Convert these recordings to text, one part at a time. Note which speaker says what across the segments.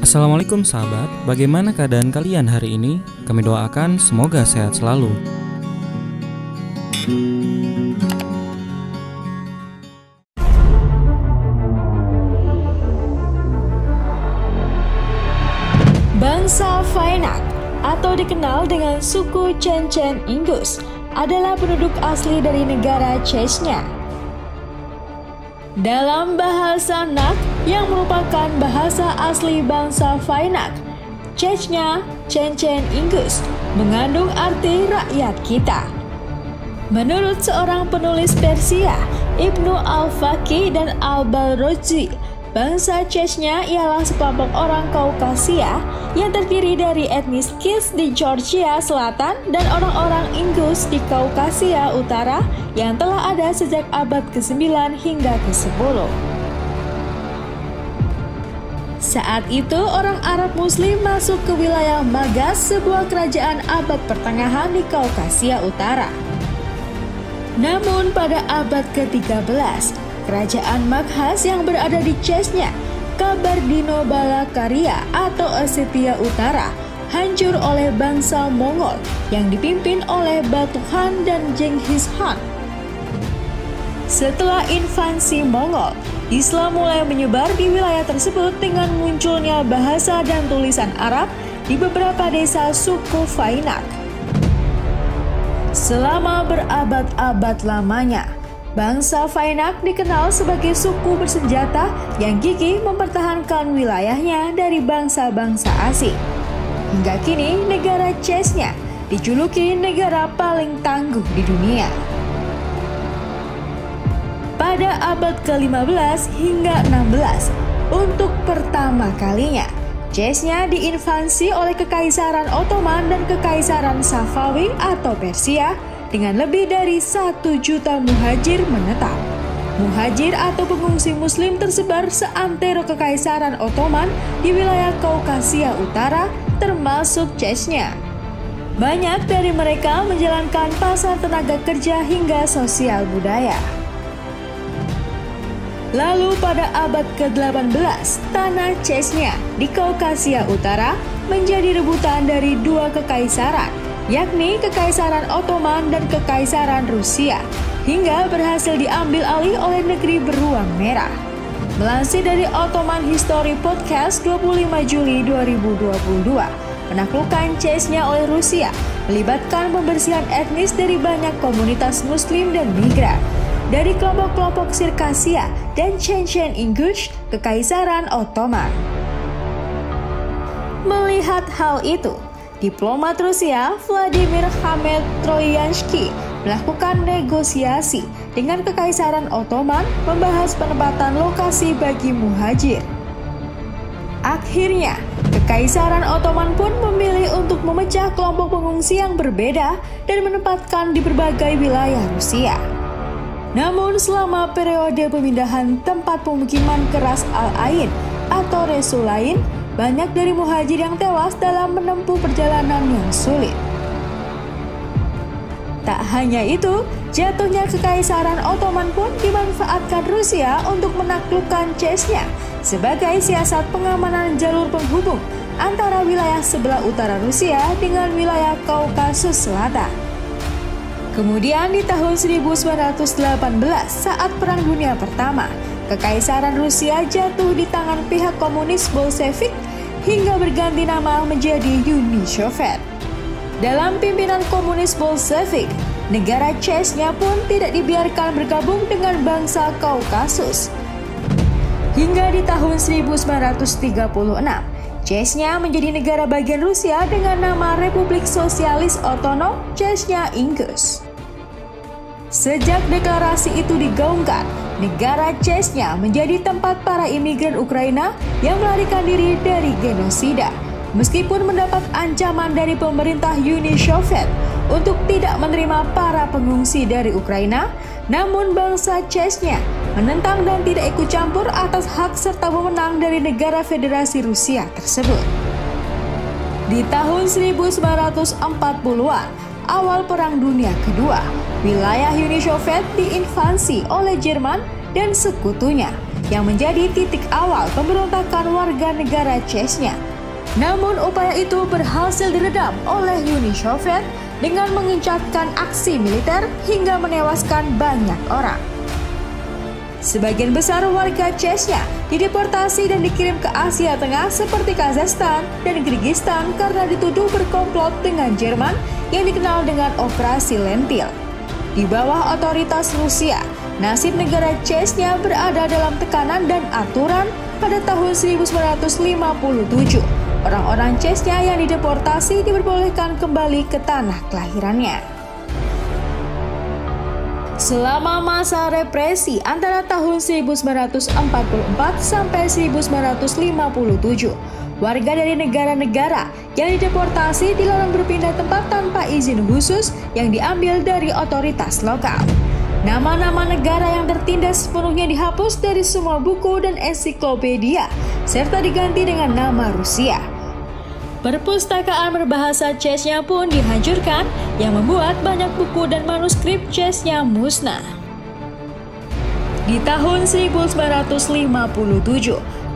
Speaker 1: Assalamualaikum sahabat, bagaimana keadaan kalian hari ini? Kami doakan semoga sehat selalu.
Speaker 2: Bangsa Fainak atau dikenal dengan suku Chechen Ingus adalah penduduk asli dari negara Chechnya. Dalam bahasa Nak yang merupakan bahasa asli bangsa Fainak, Chechnya, Chechen Ingus mengandung arti rakyat kita. Menurut seorang penulis Persia, Ibnu Al-Faqih dan Al-Balrozi, bangsa Chechnya ialah sekelompok orang Kaukasia yang terdiri dari etnis Kis di Georgia Selatan dan orang-orang Ingus di Kaukasia Utara yang telah ada sejak abad ke-9 hingga ke-10. Saat itu orang Arab Muslim masuk ke wilayah Magas, sebuah kerajaan abad pertengahan di Kaukasia Utara. Namun pada abad ke-13, kerajaan Maghaz yang berada di Chechnya, Kabardino-Balakaria atau Ossetia Utara, hancur oleh bangsa Mongol yang dipimpin oleh Batu Khan dan Genghis Khan. Setelah invasi Mongol, Islam mulai menyebar di wilayah tersebut dengan munculnya bahasa dan tulisan Arab di beberapa desa suku Fainak. Selama berabad-abad lamanya, bangsa Fainak dikenal sebagai suku bersenjata yang gigih mempertahankan wilayahnya dari bangsa-bangsa asing. Hingga kini, negara Chechnya dijuluki negara paling tangguh di dunia. Pada abad ke-15 hingga 16, untuk pertama kalinya, Chechnya diinvasi oleh Kekaisaran Ottoman dan Kekaisaran Safawi atau Persia dengan lebih dari 1 juta muhajir menetap. Muhajir atau pengungsi muslim tersebar seantero Kekaisaran Ottoman di wilayah Kaukasia Utara termasuk Chechnya. Banyak dari mereka menjalankan pasar tenaga kerja hingga sosial budaya. Lalu pada abad ke-18, tanah Chechnya di Kaukasia Utara menjadi rebutan dari dua kekaisaran, yakni Kekaisaran Ottoman dan Kekaisaran Rusia, hingga berhasil diambil alih oleh negeri beruang merah. Melansir dari Ottoman History Podcast 25 Juli 2022, penaklukan Chechnya oleh Rusia melibatkan pembersihan etnis dari banyak komunitas muslim dan migran dari kelompok-kelompok Sirkasia dan Chechen Ingush Kekaisaran Ottoman. Melihat hal itu, diplomat Rusia Vladimir Khamed Troyansky melakukan negosiasi dengan Kekaisaran Ottoman membahas penempatan lokasi bagi muhajir. Akhirnya, Kekaisaran Ottoman pun memilih untuk memecah kelompok pengungsi yang berbeda dan menempatkan di berbagai wilayah Rusia. Namun selama periode pemindahan tempat pemukiman ke Ras Al-Ain atau Resulain, banyak dari muhajir yang tewas dalam menempuh perjalanan yang sulit. Tak hanya itu, jatuhnya Kekaisaran Ottoman pun dimanfaatkan Rusia untuk menaklukkan Chechnya sebagai siasat pengamanan jalur penghubung antara wilayah sebelah utara Rusia dengan wilayah Kaukasus Selatan. Kemudian di tahun 1918 saat Perang Dunia Pertama, Kekaisaran Rusia jatuh di tangan pihak komunis Bolshevik hingga berganti nama menjadi Uni Soviet. Dalam pimpinan komunis Bolshevik, negara Chechnya pun tidak dibiarkan bergabung dengan bangsa Kaukasus. Hingga di tahun 1936, Chechnya menjadi negara bagian Rusia dengan nama Republik Sosialis Otonom Chechnya Ingus. Sejak deklarasi itu digaungkan, negara Chechnya menjadi tempat para imigran Ukraina yang melarikan diri dari genosida. Meskipun mendapat ancaman dari pemerintah Uni Soviet untuk tidak menerima para pengungsi dari Ukraina, namun bangsa Chechnya menentang dan tidak ikut campur atas hak serta wewenang dari negara Federasi Rusia tersebut. Di tahun 1940-an, awal Perang Dunia Kedua, wilayah Uni Soviet diinvasi oleh Jerman dan sekutunya yang menjadi titik awal pemberontakan warga negara Chechnya. Namun upaya itu berhasil diredam oleh Uni Soviet dengan mengencatkan aksi militer hingga menewaskan banyak orang. Sebagian besar warga Chechnya dideportasi dan dikirim ke Asia Tengah seperti Kazakhstan dan Kyrgyzstan karena dituduh berkomplot dengan Jerman yang dikenal dengan Operasi Lentil. Di bawah otoritas Rusia, nasib negara Chechnya berada dalam tekanan dan aturan. Pada tahun 1957, orang-orang Chechnya yang dideportasi diperbolehkan kembali ke tanah kelahirannya. Selama masa represi antara tahun 1944 sampai 1957, warga dari negara-negara yang dideportasi dilarang berpindah tempat tanpa izin khusus yang diambil dari otoritas lokal. Nama-nama negara yang tertindas sepenuhnya dihapus dari semua buku dan ensiklopedia, serta diganti dengan nama Rusia. Perpustakaan berbahasa Chechnya pun dihancurkan, yang membuat banyak buku dan manuskrip Chechnya musnah. Di tahun 1957,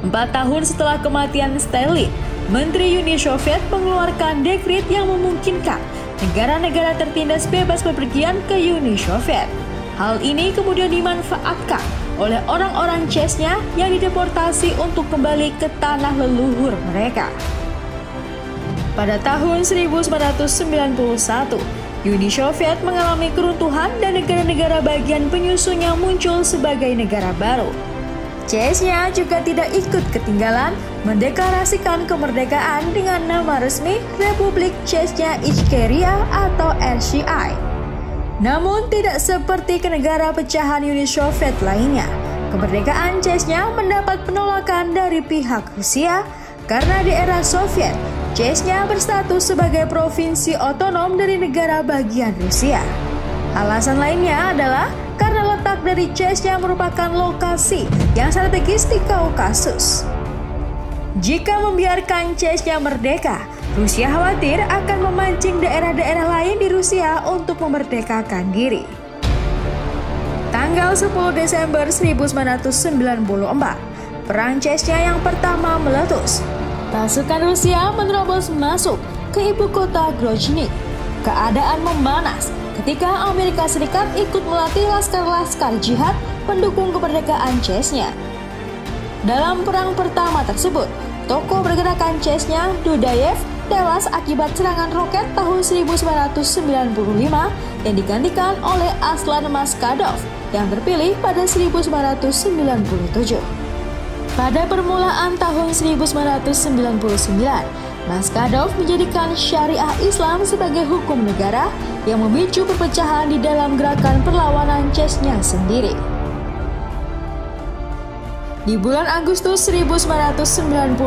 Speaker 2: 4 tahun setelah kematian Stalin, Menteri Uni Soviet mengeluarkan dekret yang memungkinkan negara-negara tertindas bebas bepergian ke Uni Soviet. Hal ini kemudian dimanfaatkan oleh orang-orang Chechnya yang dideportasi untuk kembali ke tanah leluhur mereka. Pada tahun 1991, Uni Soviet mengalami keruntuhan dan negara-negara bagian penyusunnya muncul sebagai negara baru. Chechnya juga tidak ikut ketinggalan mendeklarasikan kemerdekaan dengan nama resmi Republik Chechnya Ichkeria atau RCI. Namun tidak seperti ke negara pecahan Uni Soviet lainnya, kemerdekaan Chechnya mendapat penolakan dari pihak Rusia karena di era Soviet, Chechnya berstatus sebagai provinsi otonom dari negara bagian Rusia. Alasan lainnya adalah karena letak dari Chechnya merupakan lokasi yang strategis di Kaukasus. Jika membiarkan Chechnya merdeka, Rusia khawatir akan memancing daerah-daerah lain di Rusia untuk memerdekakan diri. Tanggal 10 Desember 1994, Perang Chechnya yang pertama meletus. Pasukan Rusia menerobos masuk ke ibu kota Grozny. Keadaan memanas ketika Amerika Serikat ikut melatih laskar-laskar jihad pendukung kemerdekaan Chechnya. Dalam perang pertama tersebut, tokoh pergerakan Chechnya, Dudayev, tewas akibat serangan roket tahun 1995 yang digantikan oleh Aslan Maskadov yang terpilih pada 1997. Pada permulaan tahun 1999, Maskadov menjadikan syariah Islam sebagai hukum negara yang memicu perpecahan di dalam gerakan perlawanan Chechnya sendiri. Di bulan Agustus 1999,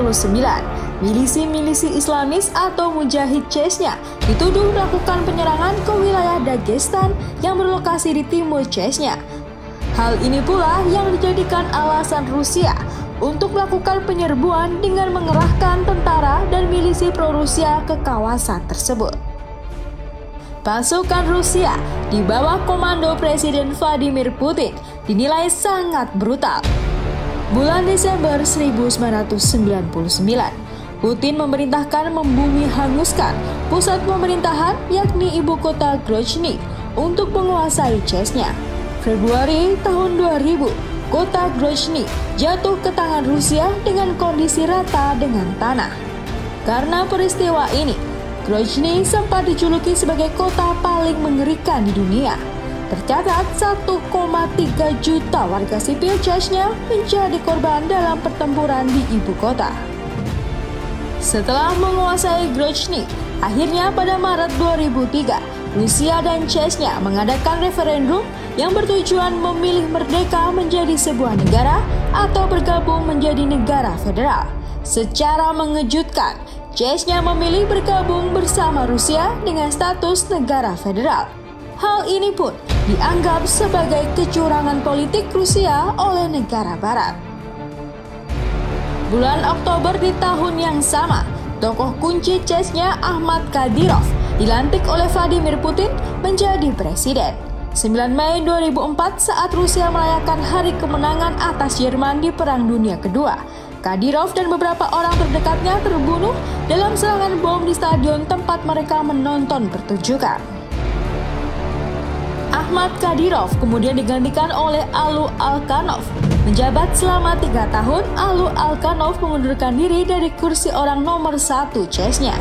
Speaker 2: milisi-milisi Islamis atau Mujahid Chechnya dituduh melakukan penyerangan ke wilayah Dagestan yang berlokasi di timur Chechnya. Hal ini pula yang dijadikan alasan Rusia untuk melakukan penyerbuan dengan mengerahkan tentara dan milisi pro-Rusia ke kawasan tersebut. Pasukan Rusia di bawah komando Presiden Vladimir Putin dinilai sangat brutal. Bulan Desember 1999, Putin memerintahkan membumi hanguskan pusat pemerintahan yakni ibu kota Grozny untuk menguasai Chechnya. Februari tahun 2000, kota Grozny jatuh ke tangan Rusia dengan kondisi rata dengan tanah. Karena peristiwa ini, Grozny sempat dijuluki sebagai kota paling mengerikan di dunia. Tercatat 1,3 juta warga sipil Chechnya menjadi korban dalam pertempuran di ibu kota. Setelah menguasai Grozny, akhirnya pada Maret 2003, Rusia dan Chechnya mengadakan referendum yang bertujuan memilih merdeka menjadi sebuah negara atau bergabung menjadi negara federal. Secara mengejutkan, Chechnya memilih bergabung bersama Rusia dengan status negara federal. Hal ini pun dianggap sebagai kecurangan politik Rusia oleh negara barat. Bulan Oktober di tahun yang sama, tokoh kunci Chechnya Ahmad Kadyrov dilantik oleh Vladimir Putin menjadi presiden. 9 Mei 2004 saat Rusia merayakan hari kemenangan atas Jerman di Perang Dunia Kedua, Kadyrov dan beberapa orang terdekatnya terbunuh dalam serangan bom di stadion tempat mereka menonton pertunjukan. Ahmad Kadyrov kemudian digantikan oleh Alu Alkanov. Menjabat selama 3 tahun, Alu Alkanov mengundurkan diri dari kursi orang nomor 1 CESnya.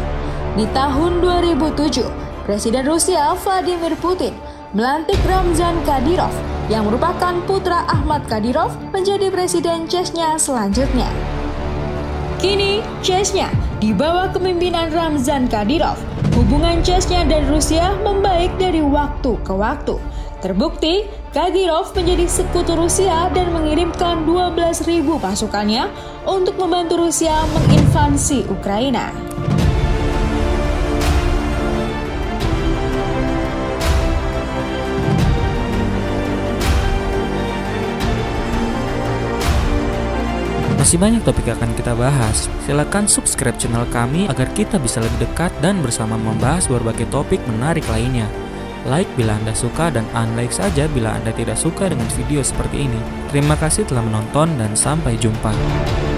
Speaker 2: Di tahun 2007, Presiden Rusia Vladimir Putin melantik Ramzan Kadyrov yang merupakan putra Ahmad Kadyrov menjadi presiden CESnya selanjutnya. Kini, CESnya di bawah kepemimpinan Ramzan Kadyrov. Hubungan CESnya dan Rusia membaik dari waktu ke waktu. Terbukti, Kadyrov menjadi sekutu Rusia dan mengirimkan 12.000 pasukannya untuk membantu Rusia menginvasi Ukraina.
Speaker 1: Masih banyak topik yang akan kita bahas. Silakan subscribe channel kami agar kita bisa lebih dekat dan bersama membahas berbagai topik menarik lainnya. Like bila Anda suka dan unlike saja bila Anda tidak suka dengan video seperti ini. Terima kasih telah menonton dan sampai jumpa.